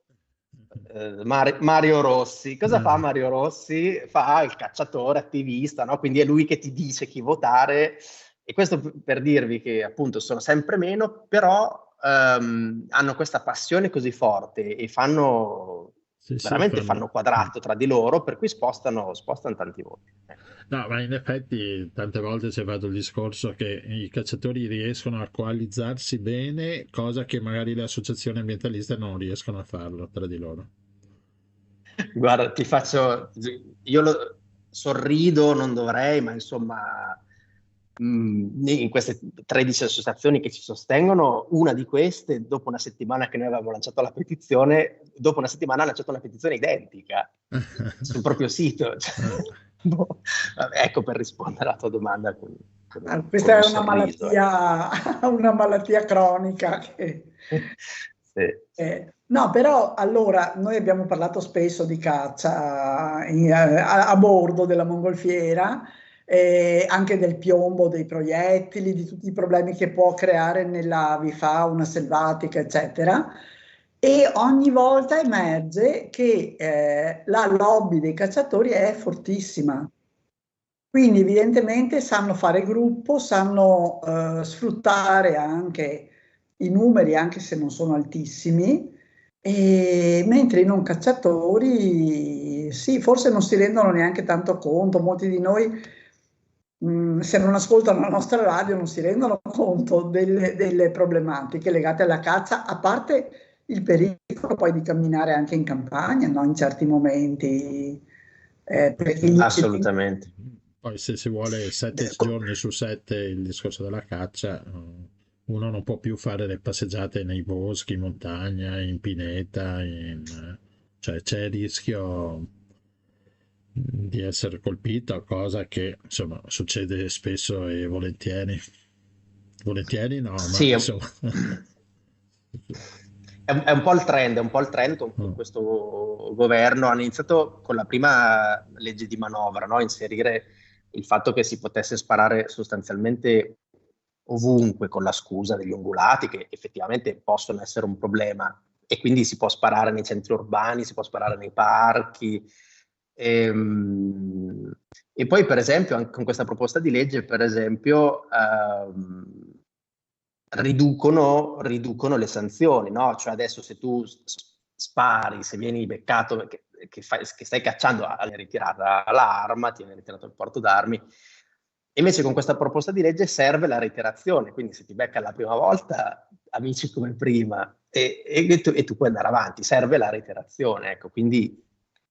Mario Rossi. Cosa fa Mario Rossi? Fa il cacciatore attivista, no? Quindi è lui che ti dice chi votare, e questo per dirvi che appunto sono sempre meno, però hanno questa passione così forte e fanno fanno quadrato tra di loro, per cui spostano tanti voti. No, ma in effetti tante volte si è fatto il discorso che i cacciatori riescono a coalizzarsi bene, cosa che magari le associazioni ambientaliste non riescono a farlo tra di loro. Guarda, sorrido, non dovrei, ma insomma, in queste 13 associazioni che ci sostengono, una di queste, dopo una settimana che noi avevamo lanciato la petizione, dopo una settimana ha lanciato una petizione identica sul proprio sito. Ecco, per rispondere alla tua domanda. Questa è una malattia cronica che... Sì. No, però allora noi abbiamo parlato spesso di caccia a bordo della mongolfiera, anche del piombo, dei proiettili, di tutti i problemi che può creare nella avifauna selvatica, eccetera. E ogni volta emerge che la lobby dei cacciatori è fortissima. Quindi evidentemente sanno fare gruppo, sanno sfruttare anche i numeri, anche se non sono altissimi, mentre i non cacciatori, sì, forse non si rendono neanche tanto conto. Molti di noi, se non ascoltano la nostra radio, non si rendono conto delle problematiche legate alla caccia, a parte il pericolo poi di camminare anche in campagna, no? In certi momenti. Assolutamente. Poi se si vuole 7 giorni su 7 il discorso della caccia, uno non può più fare le passeggiate nei boschi, in montagna, in pineta, cioè c'è il rischio di essere colpito, cosa che insomma succede spesso e volentieri. Volentieri no, ma sì, insomma... È un po' il trend con questo governo. Hanno iniziato con la prima legge di manovra, no? Inserire il fatto che si potesse sparare sostanzialmente ovunque, con la scusa degli ungulati, che effettivamente possono essere un problema, e quindi si può sparare nei centri urbani, si può sparare nei parchi. E poi, per esempio, anche con questa proposta di legge, per esempio, riducono le sanzioni, no? Cioè adesso se tu spari, se vieni beccato che stai cacciando, hai ritirata l'arma, ti viene ritirato il porto d'armi. Invece con questa proposta di legge serve la reiterazione, quindi se ti becca la prima volta, amici come prima, e tu puoi andare avanti, serve la reiterazione, ecco. Quindi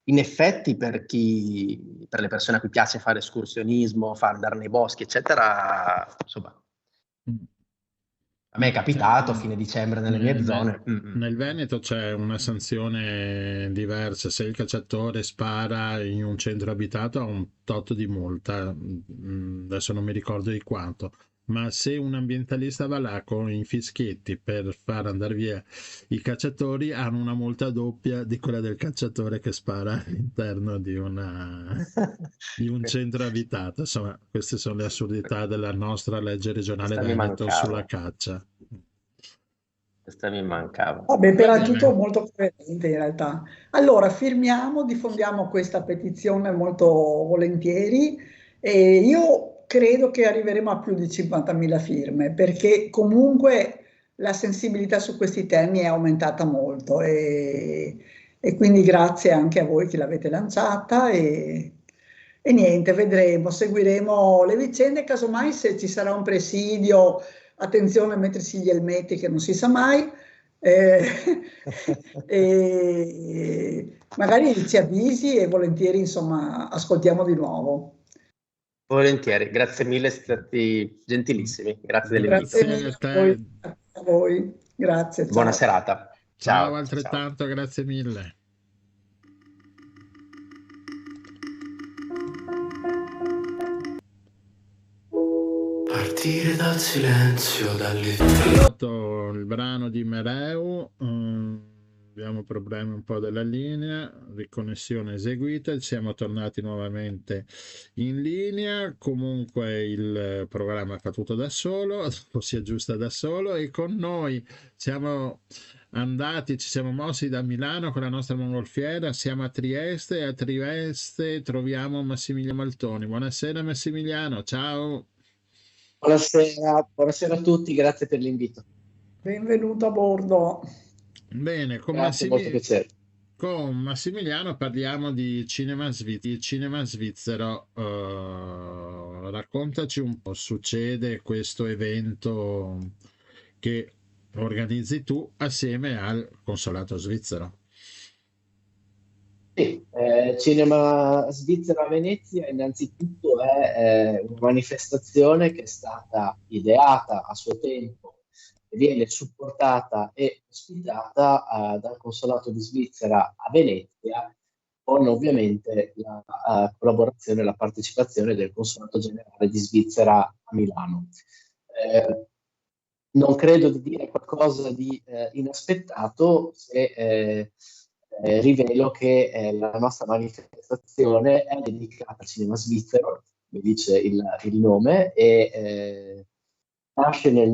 in effetti per le persone a cui piace fare escursionismo, andare nei boschi, eccetera, insomma, a me è capitato a fine dicembre nelle mie zone. Nel Veneto c'è una sanzione diversa: se il cacciatore spara in un centro abitato ha un tot di multa, adesso non mi ricordo di quanto, ma se un ambientalista va là con i fischietti per far andare via i cacciatori, hanno una multa doppia di quella del cacciatore che spara all'interno di un centro abitato. Insomma, queste sono le assurdità della nostra legge regionale Veneto sulla caccia. Questa mi mancava. Vabbè, però è tutto molto coerente in realtà. Allora, firmiamo, diffondiamo questa petizione molto volentieri, e io credo che arriveremo a più di 50.000 firme, perché comunque la sensibilità su questi temi è aumentata molto, e e quindi grazie anche a voi che l'avete lanciata e niente, vedremo, seguiremo le vicende, casomai se ci sarà un presidio, attenzione a mettersi gli elmetti che non si sa mai, e magari ci avvisi e volentieri insomma ascoltiamo di nuovo. Volentieri, grazie mille, siete stati gentilissimi, grazie dell'invito. Grazie mille a voi, grazie. Ciao. Buona serata. Ciao, altrettanto, ciao. Grazie mille. Partire dal silenzio, Il brano di Mereu, abbiamo problemi un po' della linea, riconnessione eseguita, siamo tornati nuovamente in linea, comunque il programma fa tutto da solo, dopo si aggiusta da solo e con noi siamo andati, ci siamo mossi da Milano con la nostra mongolfiera, siamo a Trieste e a Trieste troviamo Massimiliano Maltoni. Buonasera Massimiliano, ciao. Buonasera a tutti, grazie per l'invito. Benvenuto a bordo. Bene, con Massimiliano parliamo di cinema svizzero. Raccontaci un po', succede questo evento che organizzi tu assieme al Consolato svizzero. Sì, Cinema Svizzera a Venezia innanzitutto è una manifestazione che è stata ideata a suo tempo e viene supportata e ospitata dal Consolato di Svizzera a Venezia, con ovviamente la collaborazione e la partecipazione del Consolato Generale di Svizzera a Milano. Non credo di dire qualcosa di inaspettato se rivelo che la nostra manifestazione è dedicata al cinema svizzero, come dice il nome, e nasce nel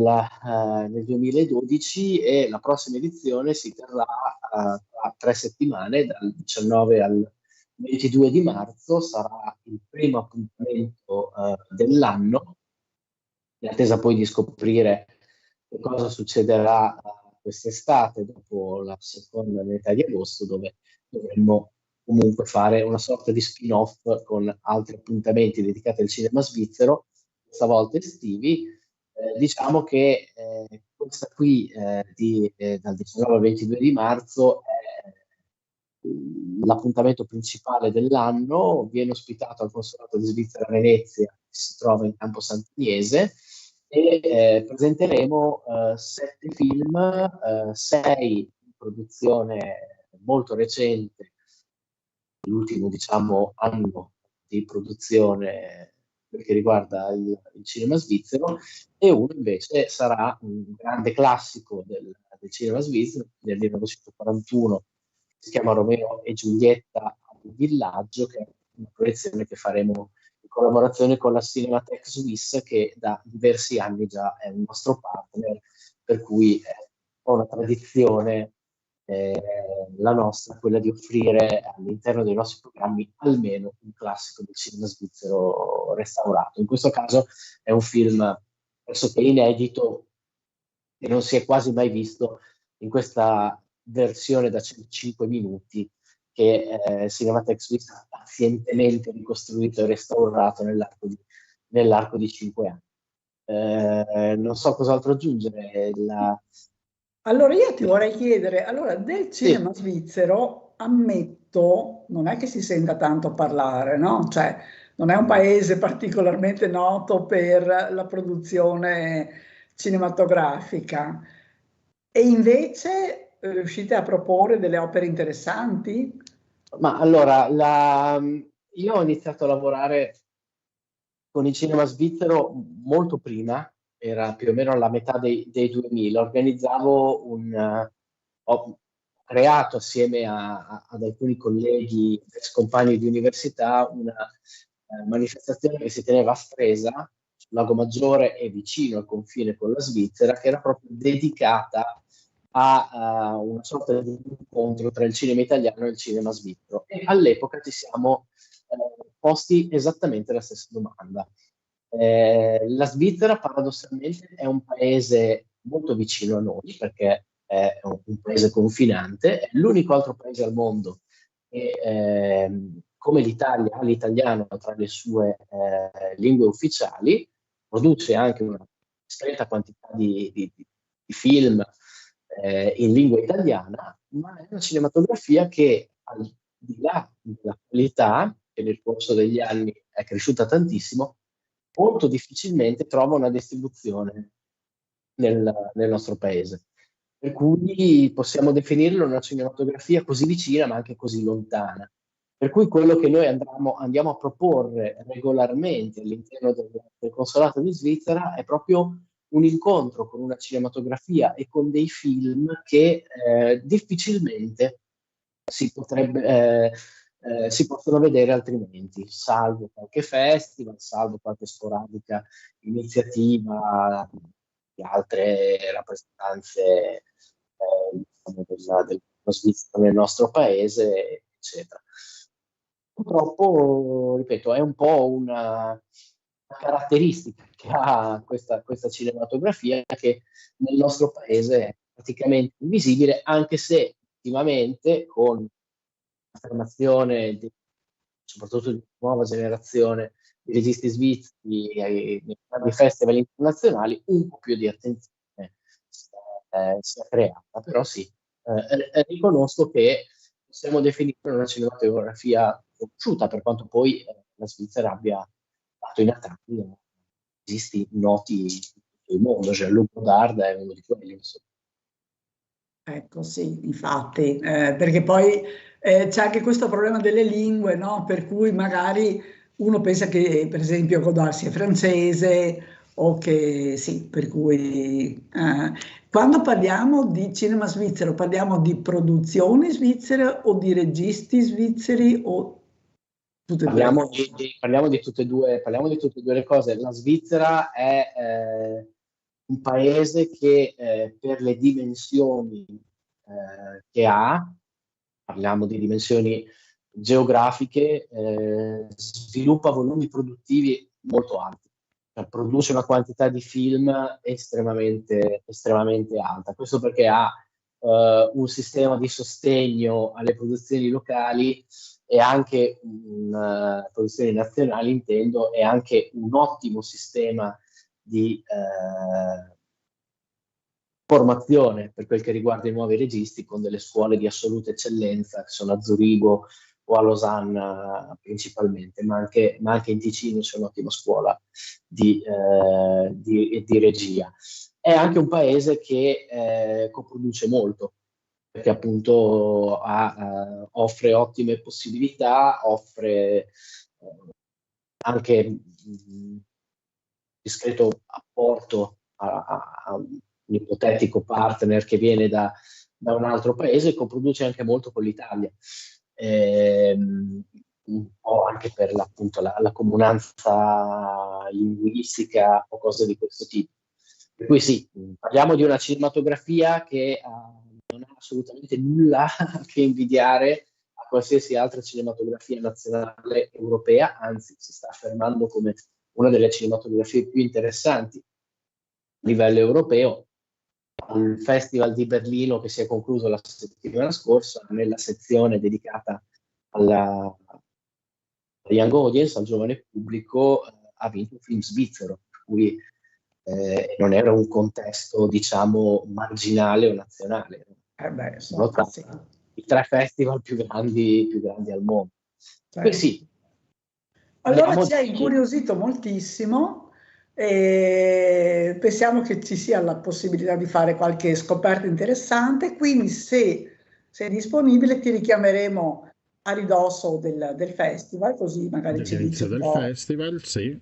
2012 e la prossima edizione si terrà tra 3 settimane, dal 19 al 22 di marzo, sarà il primo appuntamento dell'anno, in attesa poi di scoprire che cosa succederà quest'estate, dopo la seconda metà di agosto, dove dovremmo comunque fare una sorta di spin-off con altri appuntamenti dedicati al cinema svizzero, questa volta estivi. Diciamo che questa qui dal 19 al 22 di marzo è l'appuntamento principale dell'anno, viene ospitato al Consolato di Svizzera a Venezia, che si trova in Campo Sant'Agnese, e presenteremo 7 film, 6 in produzione molto recente, l'ultimo diciamo anno di produzione che riguarda il cinema svizzero, e uno invece sarà un grande classico del cinema svizzero del 1941, si chiama Romeo e Giulietta al villaggio, che è una proiezione che faremo in collaborazione con la Cinémathèque Suisse, che da diversi anni già è un nostro partner, per cui è una tradizione la nostra, quella di offrire all'interno dei nostri programmi almeno un classico del cinema svizzero restaurato. In questo caso è un film pressoché inedito e non si è quasi mai visto in questa versione da 105 minuti che Cinémathèque Suisse ha pazientemente ricostruito e restaurato nell'arco di 5 anni. Non so cos'altro aggiungere. Allora io ti vorrei chiedere, allora del cinema svizzero, ammetto, non è che si senta tanto parlare, no? Cioè non è un paese particolarmente noto per la produzione cinematografica, e invece riuscite a proporre delle opere interessanti? Ma allora, io ho iniziato a lavorare con il cinema svizzero molto prima, era più o meno alla metà dei 2000, ho creato assieme ad alcuni colleghi, ex compagni di università, una manifestazione che si teneva a Stresa, sul Lago Maggiore e vicino al confine con la Svizzera, che era proprio dedicata a una sorta di incontro tra il cinema italiano e il cinema svizzero. E all'epoca ci siamo posti esattamente la stessa domanda. La Svizzera paradossalmente è un paese molto vicino a noi, perché è un paese confinante, è l'unico altro paese al mondo che, come l'Italia, ha l'italiano tra le sue lingue ufficiali, produce anche una stretta quantità di film in lingua italiana, ma è una cinematografia che, al di là della qualità, che nel corso degli anni è cresciuta tantissimo, molto difficilmente trova una distribuzione nel nostro paese. Per cui possiamo definirlo una cinematografia così vicina ma anche così lontana. Per cui quello che noi andiamo a proporre regolarmente all'interno del consolato di Svizzera è proprio un incontro con una cinematografia e con dei film che difficilmente si possono vedere altrimenti, salvo qualche festival, salvo qualche sporadica iniziativa di altre rappresentanze diciamo, dello Svizzera nel nostro paese, eccetera. Purtroppo, ripeto, è un po' una caratteristica che ha questa cinematografia, che nel nostro paese è praticamente invisibile, anche se ultimamente con l'affermazione soprattutto di nuova generazione di registi svizzeri nei grandi festival internazionali, un po' più di attenzione si è creata. Però sì, riconosco che possiamo definire una cinematografia conosciuta, per quanto poi la Svizzera abbia dato in attacchi registi noti nel mondo. Jean-Luc Godard è uno di quelli, insomma. Ecco, sì, infatti, perché poi c'è anche questo problema delle lingue, no? Per cui magari uno pensa che, per esempio, Godard sia francese o che sì, per cui quando parliamo di cinema svizzero, parliamo di produzioni svizzere o di registi svizzeri o tutte e due? Parliamo di tutte e due le cose. La Svizzera è un paese che per le dimensioni che ha, parliamo di dimensioni geografiche, sviluppa volumi produttivi molto alti, cioè, produce una quantità di film estremamente alta. Questo perché ha un sistema di sostegno alle produzioni locali e anche produzioni nazionali, intendo, e anche un ottimo sistema di formazione per quel che riguarda i nuovi registi, con delle scuole di assoluta eccellenza che sono a Zurigo o a Losanna principalmente, ma anche in Ticino c'è un'ottima scuola di regia. È anche un paese che coproduce molto, perché appunto offre ottime possibilità, offre anche discreto apporto a un ipotetico partner che viene da un altro paese, e coproduce anche molto con l'Italia, un po' anche per appunto la comunanza linguistica o cose di questo tipo. Per cui sì, parliamo di una cinematografia che non ha assolutamente nulla che invidiare a qualsiasi altra cinematografia nazionale europea, anzi si sta affermando come una delle cinematografie più interessanti a livello europeo. Al Festival di Berlino, che si è concluso la settimana scorsa, nella sezione dedicata alla young audience, al giovane pubblico, ha vinto un film svizzero, per cui non era un contesto, diciamo, marginale o nazionale. Sono sì, i 3 festival più grandi al mondo. Poi sì. Allora ci ha incuriosito moltissimo e pensiamo che ci sia la possibilità di fare qualche scoperta interessante, quindi se sei disponibile ti richiameremo a ridosso del festival, così magari ci dici un po'. Festival, sì.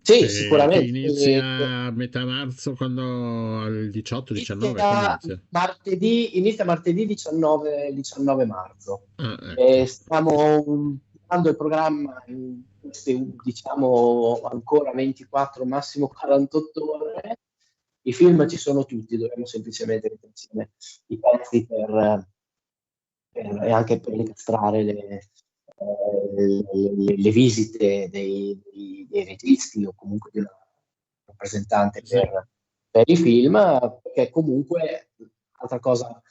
Sì, sicuramente. Che inizia a metà marzo, quando al 18-19 inizia martedì 19 marzo. Ecco. Stiamo dando il programma in queste, diciamo, ancora 24, massimo 48 ore. I film ci sono tutti, dovremmo semplicemente mettere insieme i pezzi e anche per incastrare le visite dei registi o comunque di una rappresentante per i film, perché comunque Altra cosa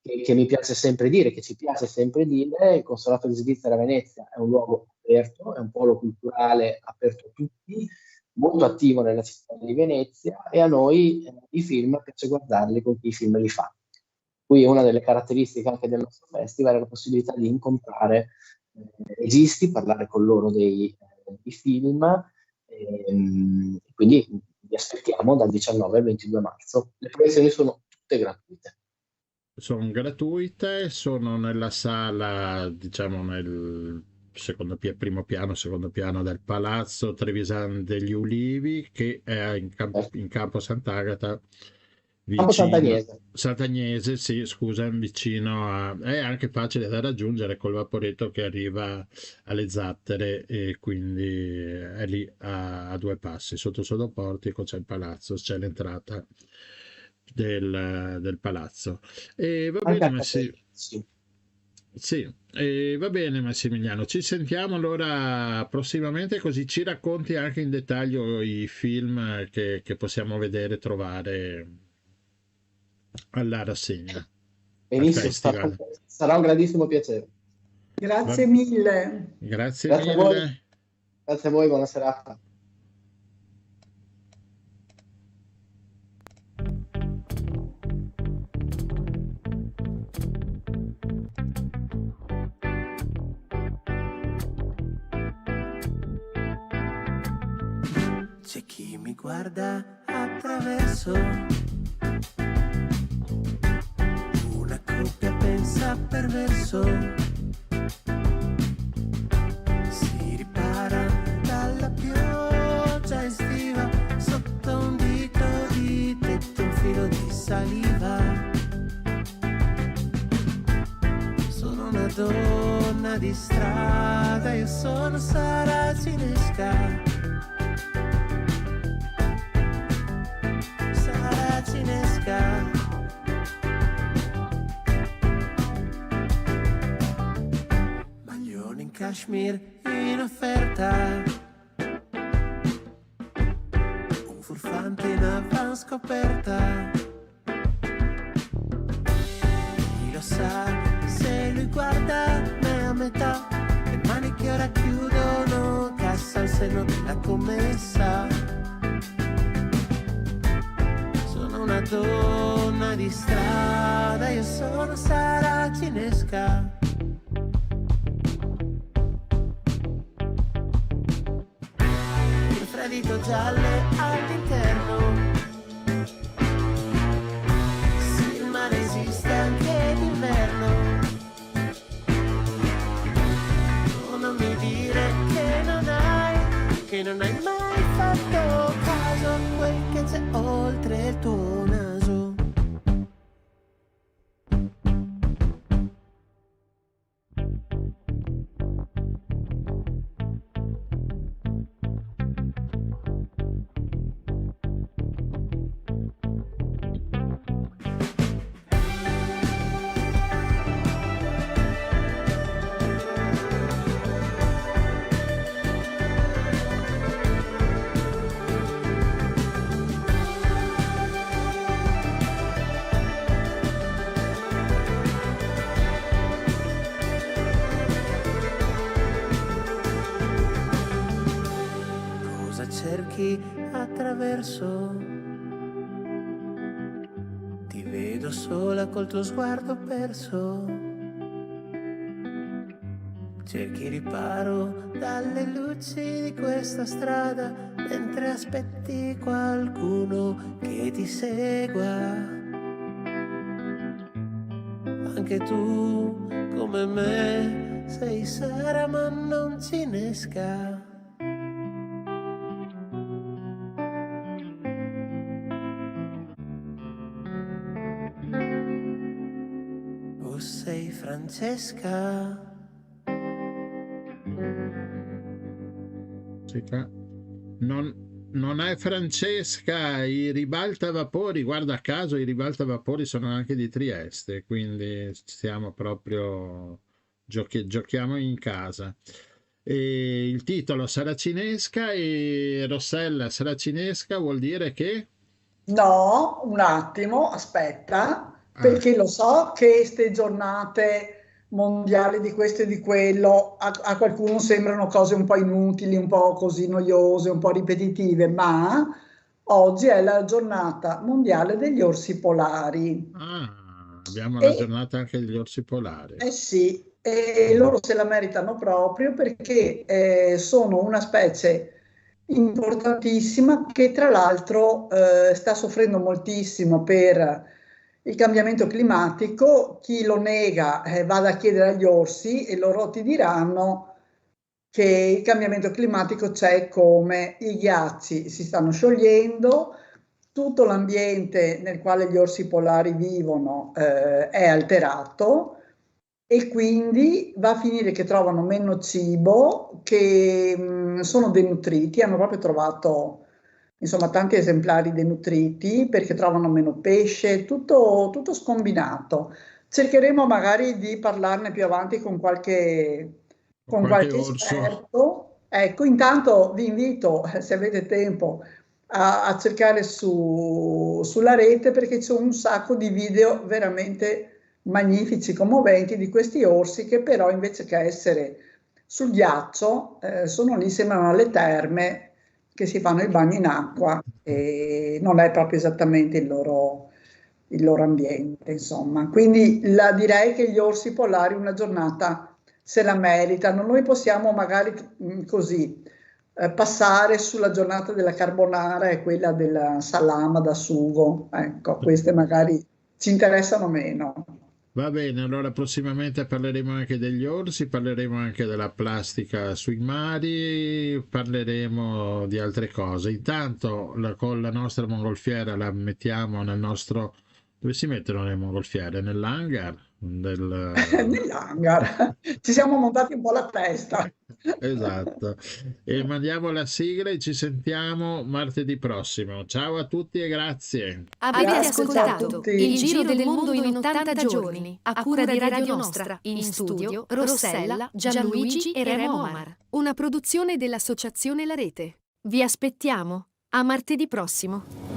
che mi piace sempre dire, che ci piace sempre dire, il Consolato di Svizzera a Venezia è un luogo aperto, è un polo culturale aperto a tutti, molto attivo nella città di Venezia, e a noi i film piace guardarli con chi i film li fa. Qui una delle caratteristiche anche del nostro festival è la possibilità di incontrare registi, parlare con loro dei film, quindi vi aspettiamo dal 19 al 22 marzo. Le proiezioni sono tutte gratuite. Sono gratuite, sono nella sala, diciamo nel primo piano, secondo piano del Palazzo Trevisan degli Ulivi, che è in Campo Sant'Agata, Campo vicino Sant'Agnese. Sant'Agnese, sì, scusa, vicino a... È anche facile da raggiungere col vaporetto che arriva alle Zattere, e quindi è lì a due passi. Sotto portico c'è il palazzo, c'è l'entrata del palazzo. E va bene, sì, va bene Massimiliano, ci sentiamo allora prossimamente, così ci racconti anche in dettaglio i film che possiamo vedere, trovare alla rassegna. Benissimo, sarà un grandissimo piacere. Grazie mille. Grazie mille. Grazie a voi, buona serata. C'è chi mi guarda attraverso una coppia pensa perverso, si ripara dalla pioggia estiva, sotto un dito di tetto un filo di saliva. Sono una donna di strada, io sono saracinesca. Maglione in cashmere in offerta, un furfante in avanscoperta. Chi lo sa se lui guarda me a metà, le mani che ora chiudono cassa al seno la commessa. Una donna di strada, io sono saracinesca. Infradito gialle all'interno, sì, il mare esiste anche d'inverno. Oh, non mi dire che non hai mai fatto caso a quel che c'è oltre il tuo naso. Attraverso, ti vedo sola col tuo sguardo perso, cerchi riparo dalle luci di questa strada mentre aspetti qualcuno che ti segua. Anche tu come me sei sara ma non cinesca. Sei Francesca. Non è Francesca, i ribaltavapori, guarda caso i ribaltavapori sono anche di Trieste, quindi stiamo proprio giochiamo in casa. E il titolo Saracinesca, e Rossella, Saracinesca vuol dire che? No, un attimo, aspetta. perché lo so che queste giornate mondiali di questo e di quello a qualcuno sembrano cose un po' inutili, un po' così noiose, un po' ripetitive, ma oggi è la giornata mondiale degli orsi polari. Abbiamo la E giornata anche degli orsi polari. sì, e loro se la meritano proprio perché sono una specie importantissima che tra l'altro sta soffrendo moltissimo per il cambiamento climatico. Chi lo nega vada a chiedere agli orsi e loro ti diranno che il cambiamento climatico c'è, come i ghiacci si stanno sciogliendo, tutto l'ambiente nel quale gli orsi polari vivono è alterato e quindi va a finire che trovano meno cibo, che sono denutriti, hanno proprio trovato insomma tanti esemplari denutriti perché trovano meno pesce, tutto scombinato. Cercheremo magari di parlarne più avanti con qualche orso. esperto. Ecco, intanto vi invito, se avete tempo, a cercare sulla rete perché c'è un sacco di video veramente magnifici, commoventi di questi orsi che però invece che essere sul ghiaccio sono lì, sembrano alle terme che si fanno il bagno in acqua e non è proprio esattamente il loro ambiente, insomma. Quindi direi che gli orsi polari una giornata se la meritano. Noi possiamo magari così passare sulla giornata della carbonara e quella della salama da sugo. Ecco, queste magari ci interessano meno. Va bene, allora prossimamente parleremo anche degli orsi, parleremo anche della plastica sui mari, parleremo di altre cose. Intanto con la nostra mongolfiera la mettiamo nel nostro... Dove si mettono le mongolfiere? Nell'hangar? Nell'hangar. Ci siamo montati un po' la testa. Esatto. E mandiamo la sigla e ci sentiamo martedì prossimo. Ciao a tutti e grazie. Avete Grazie a ascoltato tutti. Il Giro del Mondo in 80 giorni, a cura di Radio Nostra, in studio Rossella, Gianluigi e Remo Omar. Una produzione dell'Associazione La Rete. Vi aspettiamo. A martedì prossimo.